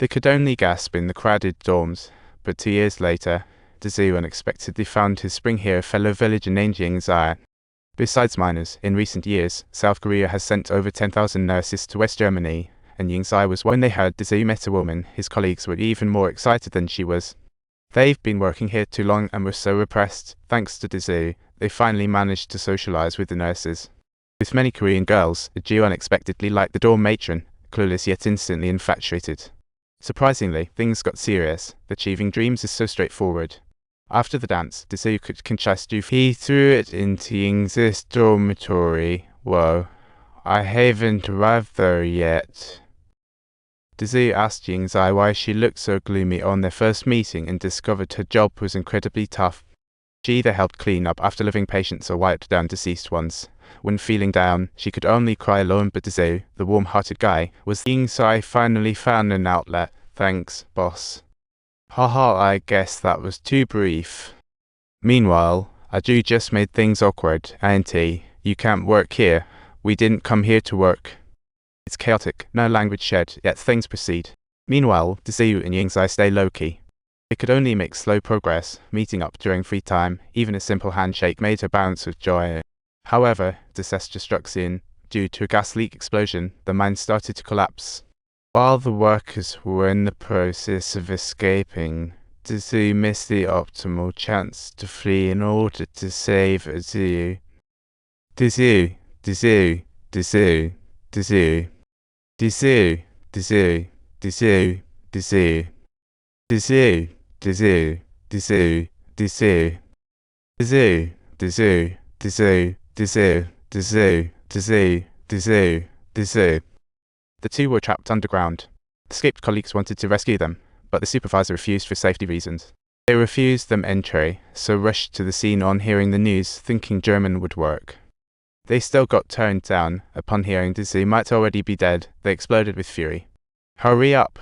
They could only gasp in the crowded dorms, but 2 years later, Dazhu unexpectedly found his spring hero fellow villager named Yingzai. Besides miners, in recent years, South Korea has sent over 10,000 nurses to West Germany, and Yingzai was when they heard Dazhu met a woman. His colleagues were even more excited than she was. They've been working here too long and were so repressed. Thanks to Dazhu, they finally managed to socialize with the nurses. With many Korean girls, Dazhu unexpectedly liked the dorm matron, clueless yet instantly infatuated. Surprisingly, things got serious. Achieving dreams is so straightforward. After the dance, Dazhu could confess he threw it into Yingzai's dormitory. Whoa, I haven't arrived there yet. Dazhu asked Yingzai why she looked so gloomy on their first meeting and discovered her job was incredibly tough. She either helped clean up after living patients or wiped down deceased ones. When feeling down, she could only cry alone, but Dazhu, the warm-hearted guy, was Yingzai finally found an outlet. Thanks, boss. Haha, I guess that was too brief. Meanwhile, Aju just made things awkward. Auntie, you can't work here. We didn't come here to work. It's chaotic, no language shared, yet things proceed. Meanwhile, Dazhu and Yingzai stay low-key. They could only make slow progress, meeting up during free time. Even a simple handshake made her bounce with joy. However, disaster struck in. Due to a gas leak explosion, the mine started to collapse. While the workers were in the process of escaping, Dazhu missed the optimal chance to flee in order to save Aju. Dazhu, Dazhu, Dazhu, Dazhu, Dazhu, Dazhu, Dazhu, Dazhu, Dazhu, Dazhu, Dazhu, Dazhu, Dazhu, Dazhu, Dazhu, Dazhu, Dazhu, Dazhu, Dazhu, Dazhu. The two were trapped underground. Escaped colleagues wanted to rescue them, but the supervisor refused for safety reasons. They refused them entry, so rushed to the scene on hearing the news, thinking German would work. They still got turned down. Upon hearing Dazhu might already be dead, they exploded with fury. Hurry up!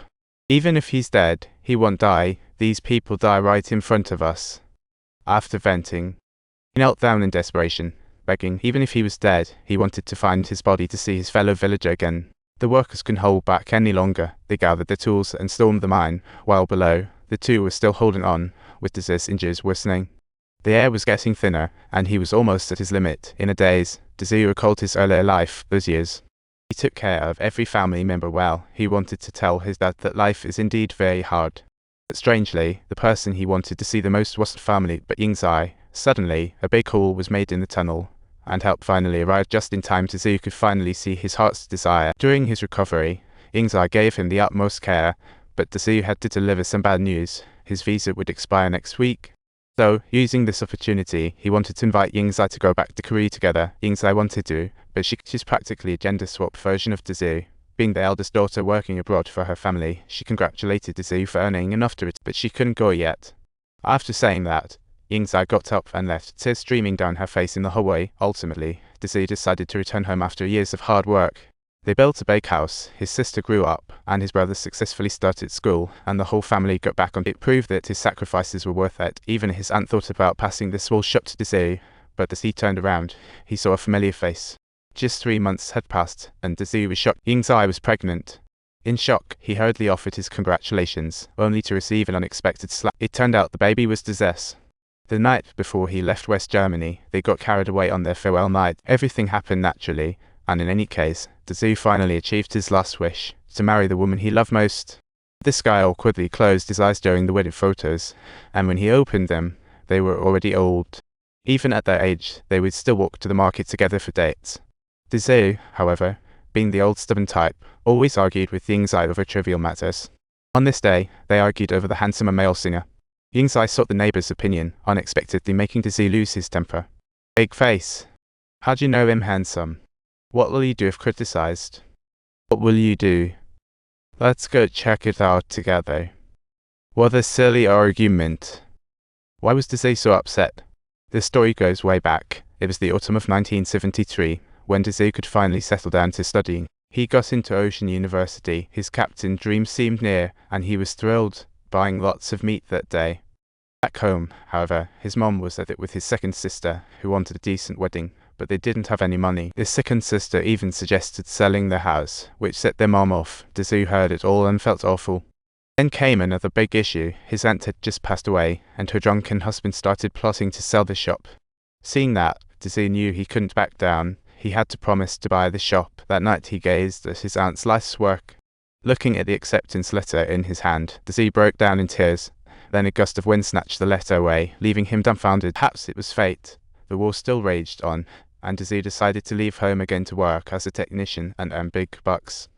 Even if he's dead, he won't die. These people die right in front of us. After venting, he knelt down in desperation, begging. Even if he was dead, he wanted to find his body to see his fellow villager again. The workers couldn't hold back any longer. They gathered their tools and stormed the mine, while below, the two were still holding on, with Dazhu's injuries worsening. The air was getting thinner, and he was almost at his limit. In a daze, Dazhu recalled his earlier life, those years. He took care of every family member well. He wanted to tell his dad that life is indeed very hard. But strangely, the person he wanted to see the most wasn't family, but Yingzai. Suddenly, a big hole was made in the tunnel, and help finally arrived just in time. Dazhu could finally see his heart's desire. During his recovery, Yingzai gave him the utmost care, but Dazhu had to deliver some bad news. His visa would expire next week. So, using this opportunity, he wanted to invite Yingzai to go back to Korea together. Yingzai wanted to, but she's practically a gender-swapped version of Dazhu. Being the eldest daughter working abroad for her family, she congratulated Dazhu for earning enough to it, but she couldn't go yet. After saying that, Yingzai got up and left, tears streaming down her face in the hallway. Ultimately, Dazhu decided to return home after years of hard work. They built a big house, his sister grew up, and his brother successfully started school, and the whole family got back on. It proved that his sacrifices were worth it. Even his aunt thought about passing the small shop to Dazhu, but as he turned around, he saw a familiar face. Just 3 months had passed, and Dazhu was shocked. Yingzai was pregnant. In shock, he hurriedly offered his congratulations, only to receive an unexpected slap. It turned out the baby was Dazhu's. The night before he left West Germany, they got carried away on their farewell night. Everything happened naturally, and in any case, Dazhu finally achieved his last wish, to marry the woman he loved most. This guy awkwardly closed his eyes during the wedding photos, and when he opened them, they were already old. Even at their age, they would still walk to the market together for dates. Dazhu, however, being the old stubborn type, always argued with Yingzai over trivial matters. On this day, they argued over the handsomer male singer. Yingzai sought the neighbor's opinion, unexpectedly making Dazhu lose his temper. Big face. How do you know him handsome? What will you do if criticized? What will you do? Let's go check it out together. What a silly argument. Why was Dazhu so upset? This story goes way back. It was the autumn of 1973, when Dazhu could finally settle down to studying. He got into Ocean University. His captain dream seemed near, and he was thrilled, buying lots of meat that day. Back home, however, his mom was at it with his second sister, who wanted a decent wedding, but they didn't have any money. His second sister even suggested selling their house, which set their mom off. Dazhu heard it all and felt awful. Then came another big issue. His aunt had just passed away, and her drunken husband started plotting to sell the shop. Seeing that, Desi knew he couldn't back down. He had to promise to buy the shop. That night he gazed at his aunt's life's work. Looking at the acceptance letter in his hand, Desi broke down in tears. Then a gust of wind snatched the letter away, leaving him dumbfounded. Perhaps it was fate. The war still raged on, and Desi decided to leave home again to work as a technician and earn big bucks.